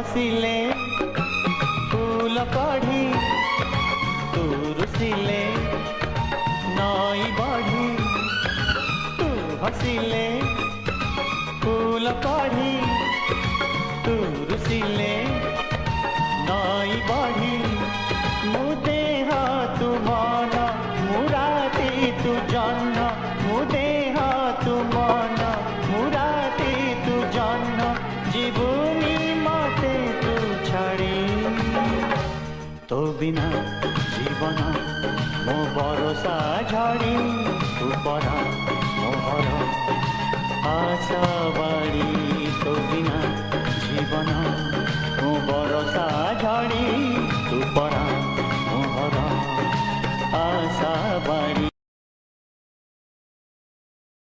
हसिले फूल कढ़ी तू रुसिले नई बढ़ी तू हसिले फूल कढ़ी तू रुसिले नई बढ़ी मुदेह तू मन मुराती तू जन्न मुदेह तू मन मुराती तू जन्न जीवनी मते तू छाड़ी तो बिना जीवन मो भरोसा झाड़ी तू परा मोहर आशा